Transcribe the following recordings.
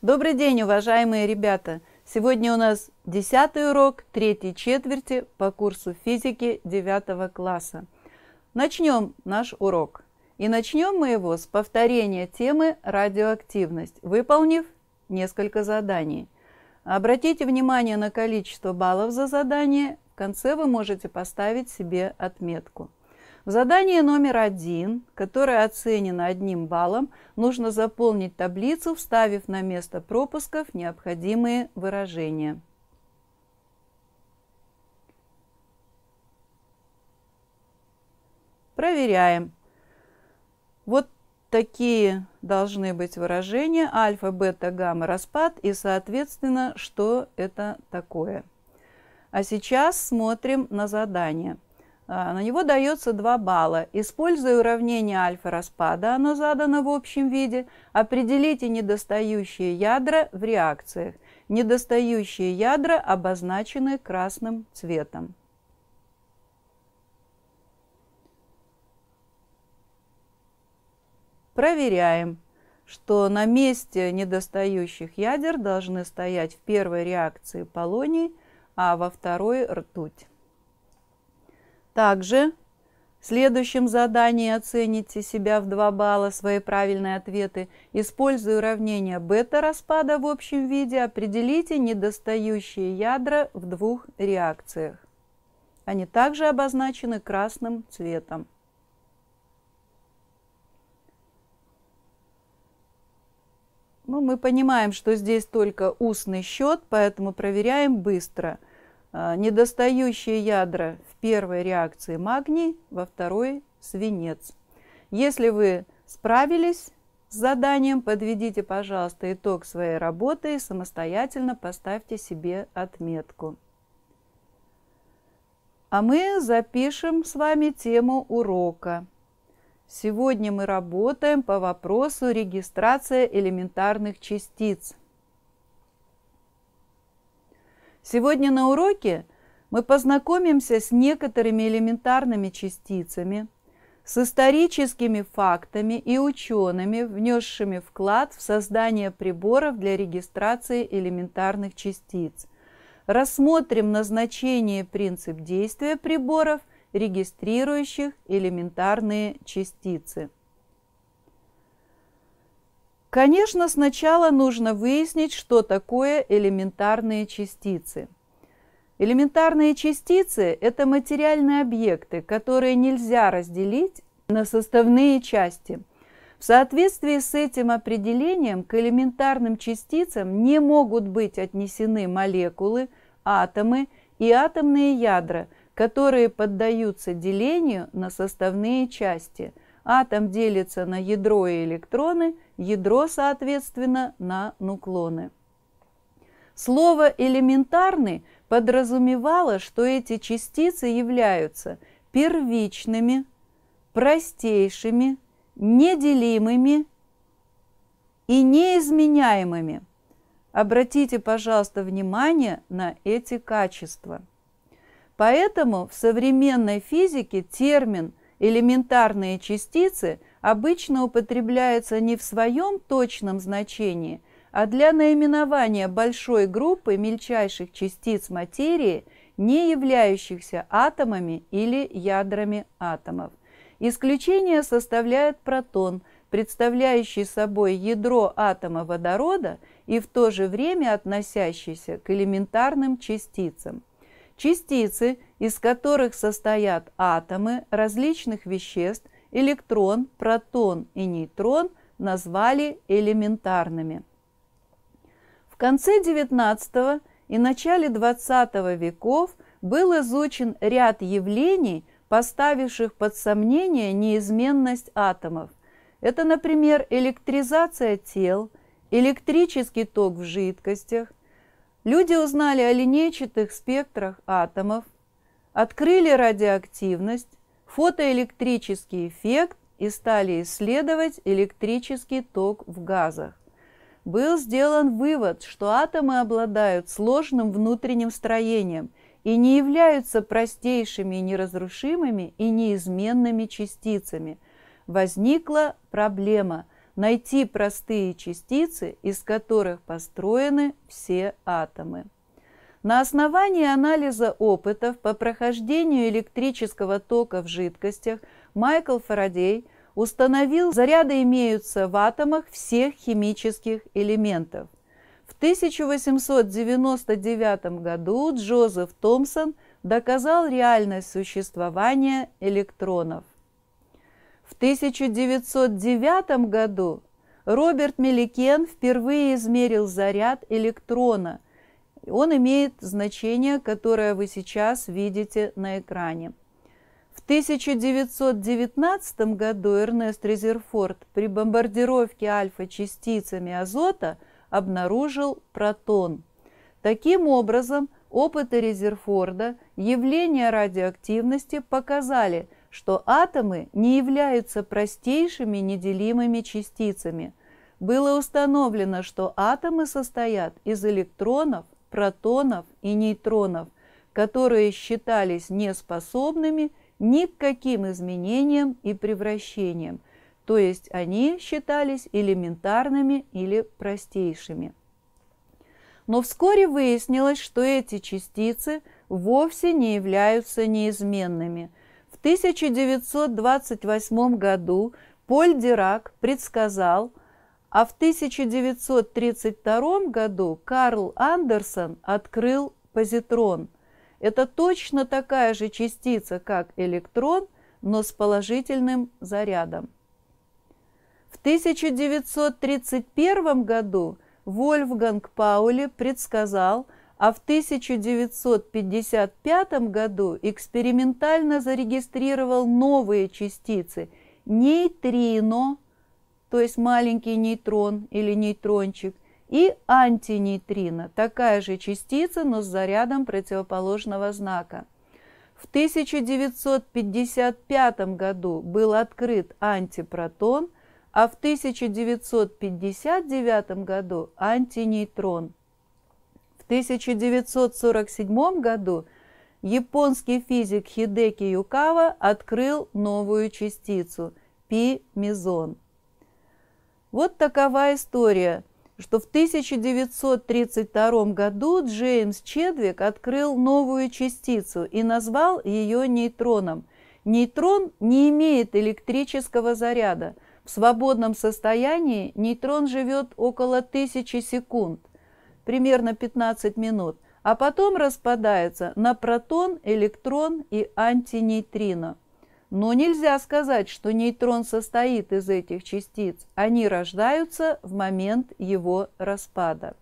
Добрый день, уважаемые ребята! Сегодня у нас 10-й урок 3-й четверти по курсу физики 9 класса. Начнем наш урок. И начнем мы его с повторения темы «Радиоактивность», выполнив несколько заданий. Обратите внимание на количество баллов за задание. В конце вы можете поставить себе отметку. В задании номер 1, которое оценено 1 баллом, нужно заполнить таблицу, вставив на место пропусков необходимые выражения. Проверяем. Вот такие должны быть выражения: альфа, бета, гамма, распад и, соответственно, что это такое. А сейчас смотрим на задание. На него дается 2 балла. Используя уравнение альфа-распада, оно задано в общем виде, определите недостающие ядра в реакциях. Недостающие ядра обозначены красным цветом. Проверяем, что на месте недостающих ядер должны стоять в первой реакции полоний, а во второй – ртуть. Также в следующем задании оцените себя в 2 балла, свои правильные ответы. Используя уравнение бета-распада в общем виде, определите недостающие ядра в 2 реакциях. Они также обозначены красным цветом. Мы понимаем, что здесь только устный счет, поэтому проверяем быстро. Недостающие ядра в первой реакции магний, во второй свинец. Если вы справились с заданием, подведите, пожалуйста, итог своей работы и самостоятельно поставьте себе отметку. А мы запишем с вами тему урока. Сегодня мы работаем по вопросу регистрация элементарных частиц. Сегодня на уроке мы познакомимся с некоторыми элементарными частицами, с историческими фактами и учеными, внесшими вклад в создание приборов для регистрации элементарных частиц. Рассмотрим назначение и принцип действия приборов, регистрирующих элементарные частицы. Конечно, сначала нужно выяснить, что такое элементарные частицы. Элементарные частицы – это материальные объекты, которые нельзя разделить на составные части. В соответствии с этим определением к элементарным частицам не могут быть отнесены молекулы, атомы и атомные ядра, которые поддаются делению на составные части. Атом делится на ядро и электроны, ядро, соответственно, на нуклоны. Слово «элементарный» подразумевало, что эти частицы являются первичными, простейшими, неделимыми и неизменяемыми. Обратите, пожалуйста, внимание на эти качества. Поэтому в современной физике термин «элементарные частицы» обычно употребляется не в своем точном значении, а для наименования большой группы мельчайших частиц материи, не являющихся атомами или ядрами атомов. Исключение составляет протон, представляющий собой ядро атома водорода и в то же время относящийся к элементарным частицам. Частицы, из которых состоят атомы различных веществ, электрон, протон и нейтрон, назвали элементарными. В конце XIX и начале XX веков был изучен ряд явлений, поставивших под сомнение неизменность атомов. Это, например, электризация тел, электрический ток в жидкостях. Люди узнали о линейчатых спектрах атомов, открыли радиоактивность, фотоэлектрический эффект и стали исследовать электрический ток в газах. Был сделан вывод, что атомы обладают сложным внутренним строением и не являются простейшими, неразрушимыми и неизменными частицами. Возникла проблема: найти простые частицы, из которых построены все атомы. На основании анализа опытов по прохождению электрического тока в жидкостях Майкл Фарадей установил, заряды имеются в атомах всех химических элементов. В 1899 году Джозеф Томпсон доказал реальность существования электронов. В 1909 году Роберт Милликен впервые измерил заряд электрона. Он имеет значение, которое вы сейчас видите на экране. В 1919 году Эрнест Резерфорд при бомбардировке альфа-частицами азота обнаружил протон. Таким образом, опыты Резерфорда, явления радиоактивности показали, что атомы не являются простейшими неделимыми частицами. Было установлено, что атомы состоят из электронов, протонов и нейтронов, которые считались неспособными ни к каким изменениям и превращениям, то есть они считались элементарными или простейшими. Но вскоре выяснилось, что эти частицы вовсе не являются неизменными. В 1928 году Поль Дирак предсказал, а в 1932 году Карл Андерсон открыл позитрон. Это точно такая же частица, как электрон, но с положительным зарядом. В 1931 году Вольфганг Паули предсказал, а в 1955 году экспериментально зарегистрировал новые частицы – нейтрино, то есть маленький нейтрон или нейтрончик, и антинейтрино, такая же частица, но с зарядом противоположного знака. В 1955 году был открыт антипротон, а в 1959 году антинейтрон. В 1947 году японский физик Хидеки Юкава открыл новую частицу – пи-мезон. Вот такова история, что в 1932 году Джеймс Чедвик открыл новую частицу и назвал ее нейтроном. Нейтрон не имеет электрического заряда. В свободном состоянии нейтрон живет около 1000 секунд, примерно 15 минут, а потом распадается на протон, электрон и антинейтрино. Но нельзя сказать, что нейтрон состоит из этих частиц. Они рождаются в момент его распада.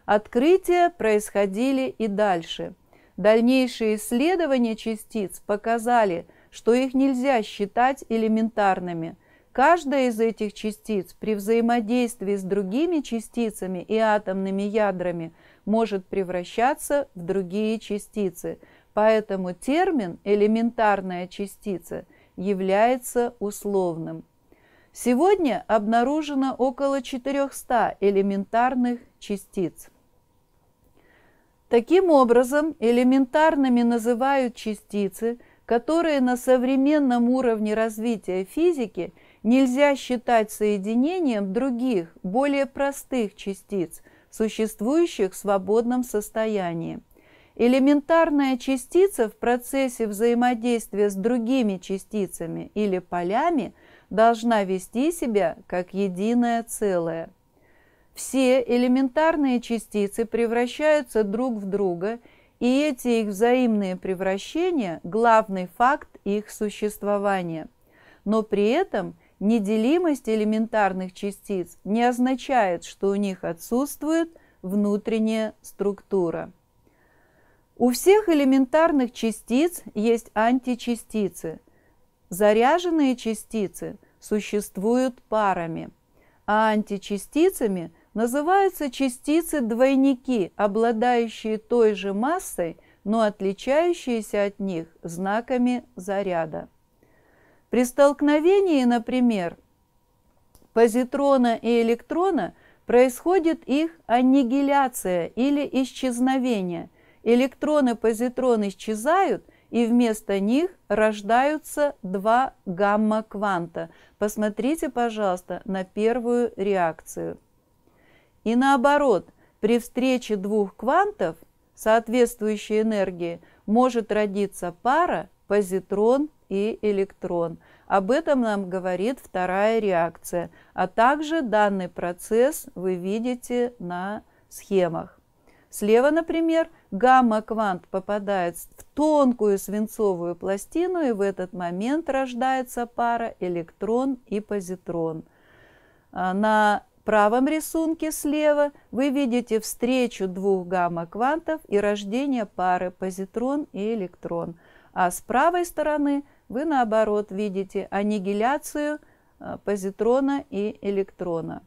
Открытия происходили и дальше. Дальнейшие исследования частиц показали, что их нельзя считать элементарными. Каждая из этих частиц при взаимодействии с другими частицами и атомными ядрами может превращаться в другие частицы. Поэтому термин «элементарная частица» является условным. Сегодня обнаружено около 400 элементарных частиц. Таким образом, элементарными называют частицы, которые на современном уровне развития физики нельзя считать соединением других, более простых частиц, существующих в свободном состоянии. Элементарная частица в процессе взаимодействия с другими частицами или полями должна вести себя как единое целое. Все элементарные частицы превращаются друг в друга, и эти их взаимные превращения – главный факт их существования. Но при этом неделимость элементарных частиц не означает, что у них отсутствует внутренняя структура. У всех элементарных частиц есть античастицы. Заряженные частицы существуют парами, а античастицами называются частицы-двойники, обладающие той же массой, но отличающиеся от них знаками заряда. При столкновении, например, позитрона и электрона происходит их аннигиляция или исчезновение. Электроны и позитроны исчезают, и вместо них рождаются два гамма-кванта. Посмотрите, пожалуйста, на первую реакцию. И наоборот, при встрече двух квантов соответствующей энергии может родиться пара позитрон и электрон. Об этом нам говорит вторая реакция, а также данный процесс вы видите на схемах. Слева, например, гамма-квант попадает в тонкую свинцовую пластину, и в этот момент рождается пара электрон и позитрон. На правом рисунке слева вы видите встречу двух гамма-квантов и рождение пары позитрон и электрон. А с правой стороны вы, наоборот, видите аннигиляцию позитрона и электрона.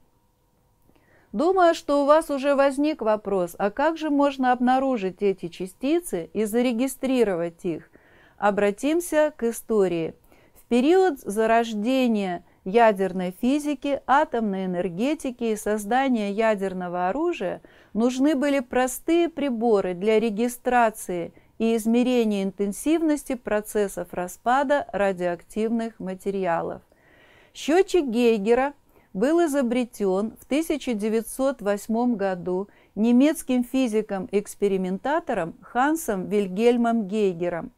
Думаю, что у вас уже возник вопрос, а как же можно обнаружить эти частицы и зарегистрировать их? Обратимся к истории. В период зарождения ядерной физики, атомной энергетики и создания ядерного оружия нужны были простые приборы для регистрации и измерения интенсивности процессов распада радиоактивных материалов. Счетчик Гейгера был изобретен в 1908 году немецким физиком-экспериментатором Хансом Вильгельмом Гейгером.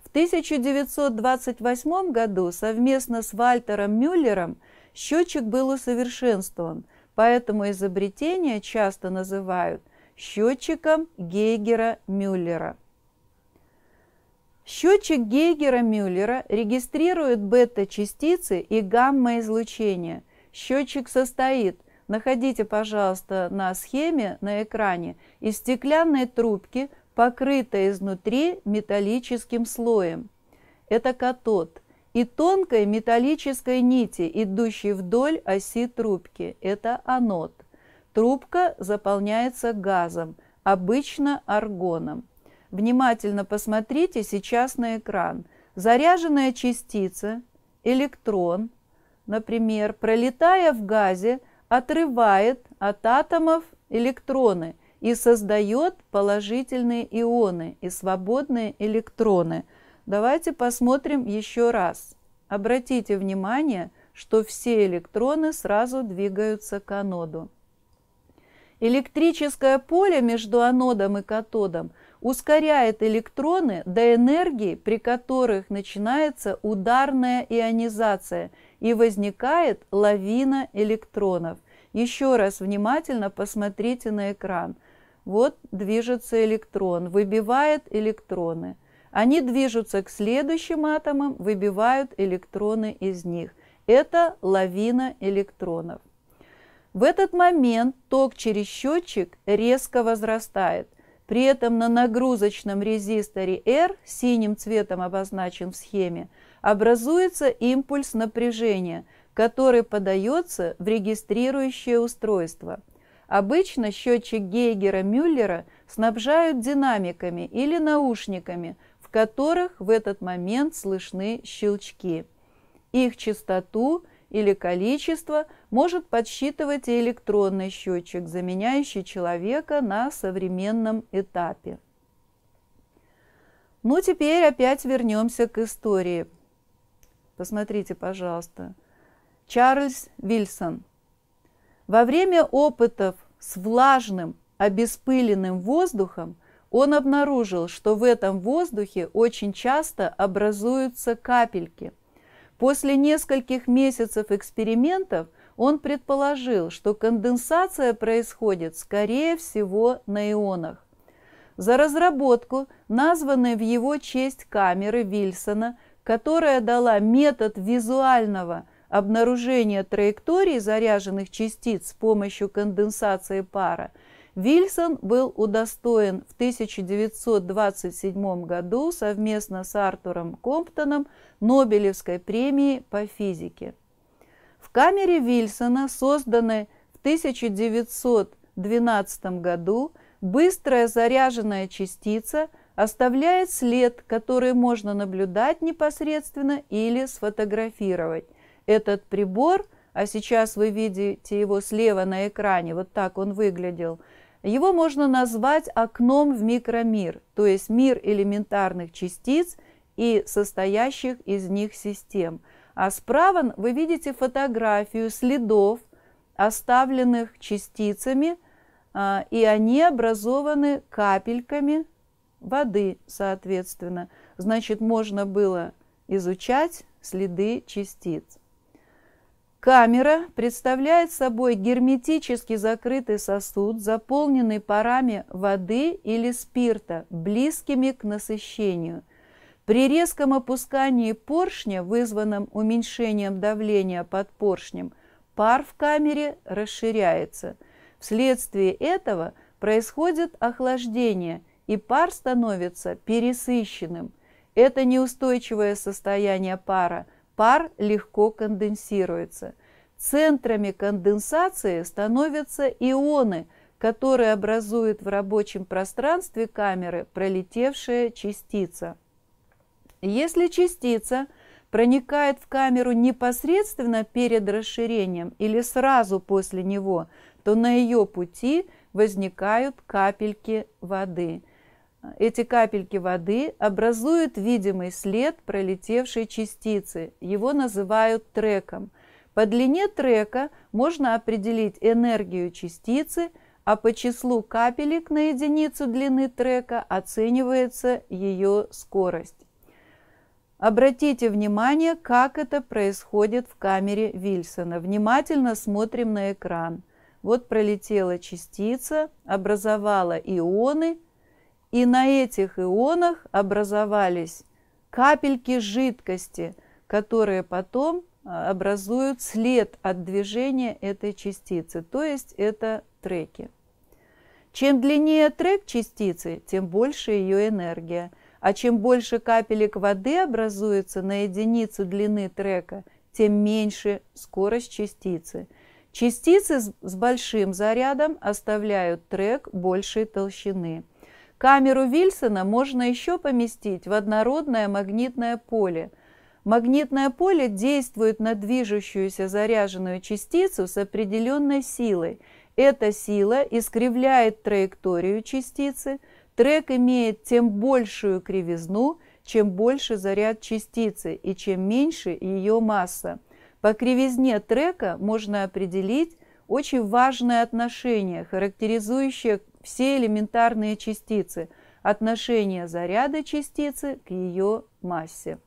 В 1928 году совместно с Вальтером Мюллером счетчик был усовершенствован, поэтому изобретение часто называют счетчиком Гейгера-Мюллера. Счетчик Гейгера-Мюллера регистрирует бета-частицы и гамма-излучение. Счетчик состоит, находите, пожалуйста, на схеме на экране, из стеклянной трубки, покрытой изнутри металлическим слоем. Это катод. И тонкой металлической нити, идущей вдоль оси трубки. Это анод. Трубка заполняется газом, обычно аргоном. Внимательно посмотрите сейчас на экран. Заряженная частица, электрон, например, пролетая в газе, отрывает от атомов электроны и создает положительные ионы и свободные электроны. Давайте посмотрим еще раз. Обратите внимание, что все электроны сразу двигаются к аноду. Электрическое поле между анодом и катодом ускоряет электроны до энергии, при которых начинается ударная ионизация и возникает лавина электронов. Еще раз внимательно посмотрите на экран. Вот движется электрон, выбивает электроны. Они движутся к следующим атомам, выбивают электроны из них. Это лавина электронов. В этот момент ток через счетчик резко возрастает. При этом на нагрузочном резисторе R, синим цветом обозначен в схеме, образуется импульс напряжения, который подается в регистрирующее устройство. Обычно счетчик Гейгера-Мюллера снабжают динамиками или наушниками, в которых в этот момент слышны щелчки. Их частоту или количество может подсчитывать и электронный счетчик, заменяющий человека на современном этапе. Ну, теперь опять вернемся к истории. Посмотрите, пожалуйста. Чарльз Вильсон. Во время опытов с влажным, обеспыленным воздухом он обнаружил, что в этом воздухе очень часто образуются капельки. После нескольких месяцев экспериментов он предположил, что конденсация происходит, скорее всего, на ионах. За разработку, названной в его честь камеры Вильсона, которая дала метод визуального обнаружения траекторий заряженных частиц с помощью конденсации пара, Вильсон был удостоен в 1927 году совместно с Артуром Комптоном Нобелевской премии по физике. В камере Вильсона, созданной в 1912 году, быстрая заряженная частица оставляет след, который можно наблюдать непосредственно или сфотографировать. Этот прибор, а сейчас вы видите его слева на экране, вот так он выглядел, Его можно назвать окном в микромир, то есть мир элементарных частиц и состоящих из них систем. А справа вы видите фотографию следов, оставленных частицами, и они образованы капельками воды, соответственно. Значит, можно было изучать следы частиц. Камера представляет собой герметически закрытый сосуд, заполненный парами воды или спирта, близкими к насыщению. При резком опускании поршня, вызванном уменьшением давления под поршнем, пар в камере расширяется. Вследствие этого происходит охлаждение, и пар становится пересыщенным. Это неустойчивое состояние пара. Пар легко конденсируется. Центрами конденсации становятся ионы, которые образуют в рабочем пространстве камеры пролетевшая частица. Если частица проникает в камеру непосредственно перед расширением или сразу после него, то на ее пути возникают капельки воды. Эти капельки воды образуют видимый след пролетевшей частицы. Его называют треком. По длине трека можно определить энергию частицы, а по числу капелек на единицу длины трека оценивается ее скорость. Обратите внимание, как это происходит в камере Вильсона. Внимательно смотрим на экран. Вот пролетела частица, образовала ионы, и на этих ионах образовались капельки жидкости, которые потом образуют след от движения этой частицы, то есть это треки. Чем длиннее трек частицы, тем больше ее энергия, а чем больше капелек воды образуется на единицу длины трека, тем меньше скорость частицы. Частицы с большим зарядом оставляют трек большей толщины. Камеру Вильсона можно еще поместить в однородное магнитное поле. Магнитное поле действует на движущуюся заряженную частицу с определенной силой. Эта сила искривляет траекторию частицы. Трек имеет тем большую кривизну, чем больше заряд частицы и чем меньше ее масса. По кривизне трека можно определить очень важное отношение, характеризующее все элементарные частицы, отношение заряда частицы к ее массе.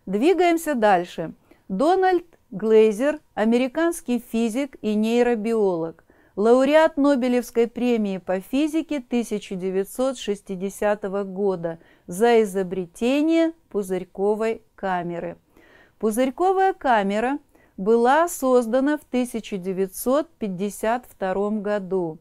Двигаемся дальше. Дональд Глейзер, американский физик и нейробиолог, лауреат Нобелевской премии по физике 1960 года за изобретение пузырьковой камеры. Пузырьковая камера была создана в 1952 году.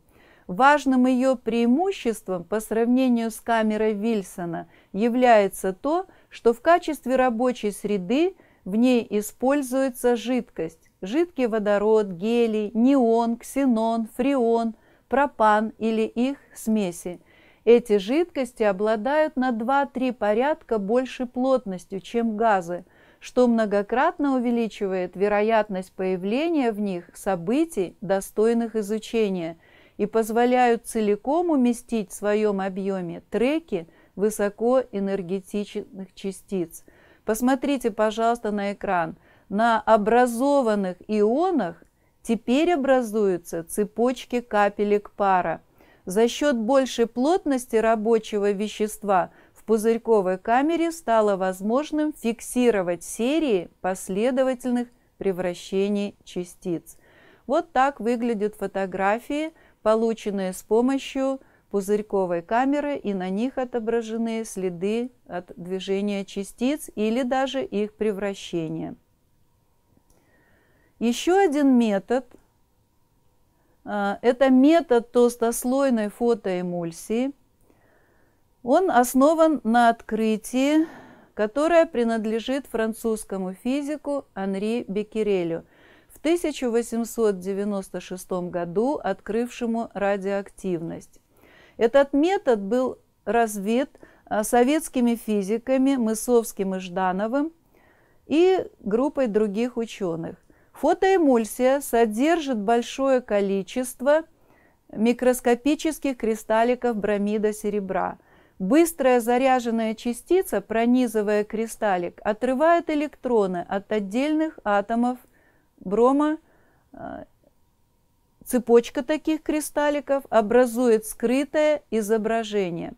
Важным ее преимуществом по сравнению с камерой Вильсона является то, что в качестве рабочей среды в ней используется жидкость. Жидкий водород, гелий, неон, ксенон, фреон, пропан или их смеси. Эти жидкости обладают на 2-3 порядка большей плотностью, чем газы, что многократно увеличивает вероятность появления в них событий, достойных изучения, и позволяют целиком уместить в своем объеме треки высокоэнергетичных частиц. Посмотрите, пожалуйста, на экран. На образованных ионах теперь образуются цепочки капелек пара. За счет большей плотности рабочего вещества в пузырьковой камере стало возможным фиксировать серии последовательных превращений частиц. Вот так выглядят фотографии, полученные с помощью пузырьковой камеры, и на них отображены следы от движения частиц или даже их превращения. Еще один метод – это метод толстослойной фотоэмульсии. Он основан на открытии, которое принадлежит французскому физику Анри Беккерелю, в 1896 году открывшему радиоактивность. Этот метод был развит советскими физиками Мысовским и Ждановым и группой других ученых. Фотоэмульсия содержит большое количество микроскопических кристалликов бромида серебра. Быстрая заряженная частица, пронизывая кристаллик, отрывает электроны от отдельных атомов брома. Цепочка таких кристалликов образует скрытое изображение.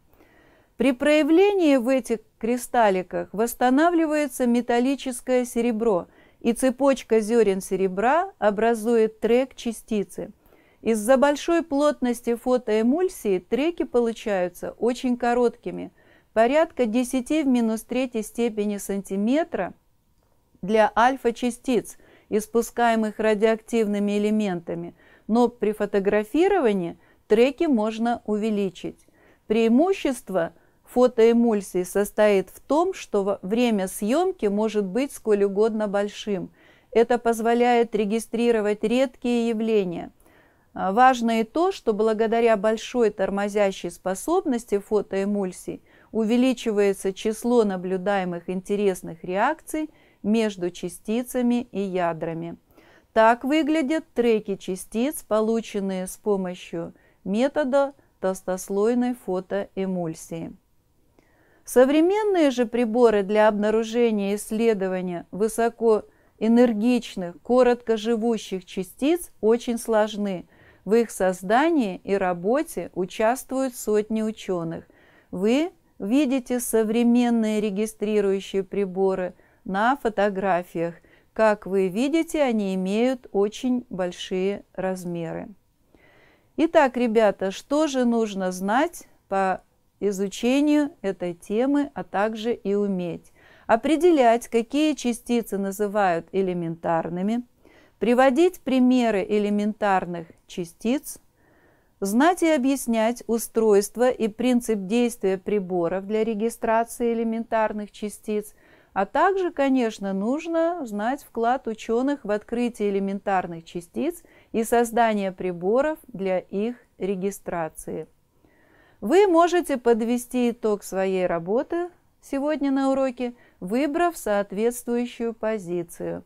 При проявлении в этих кристалликах восстанавливается металлическое серебро, и цепочка зерен серебра образует трек частицы. Из-за большой плотности фотоэмульсии треки получаются очень короткими, порядка 10 в -3 степени сантиметра для альфа-частиц, испускаемых радиоактивными элементами, но при фотографировании треки можно увеличить. Преимущество фотоэмульсии состоит в том, что время съемки может быть сколь угодно большим. Это позволяет регистрировать редкие явления. Важно и то, что благодаря большой тормозящей способности фотоэмульсий увеличивается число наблюдаемых интересных реакций между частицами и ядрами. Так выглядят треки частиц, полученные с помощью метода толстослойной фотоэмульсии. Современные же приборы для обнаружения и исследования высокоэнергичных, короткоживущих частиц очень сложны. В их создании и работе участвуют сотни ученых. Вы видите современные регистрирующие приборы на фотографиях. Как вы видите, они имеют очень большие размеры. Итак, ребята, что же нужно знать по изучению этой темы, а также и уметь? Определять, какие частицы называют элементарными, приводить примеры элементарных частиц, знать и объяснять устройство и принцип действия приборов для регистрации элементарных частиц, а также, конечно, нужно знать вклад ученых в открытие элементарных частиц и создание приборов для их регистрации. Вы можете подвести итог своей работы сегодня на уроке, выбрав соответствующую позицию.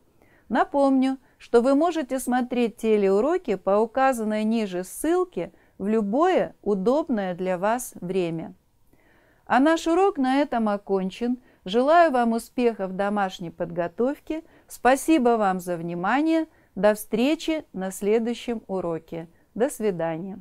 Напомню, что вы можете смотреть телеуроки по указанной ниже ссылке в любое удобное для вас время. А наш урок на этом окончен. Желаю вам успехов в домашней подготовке. Спасибо вам за внимание. До встречи на следующем уроке. До свидания.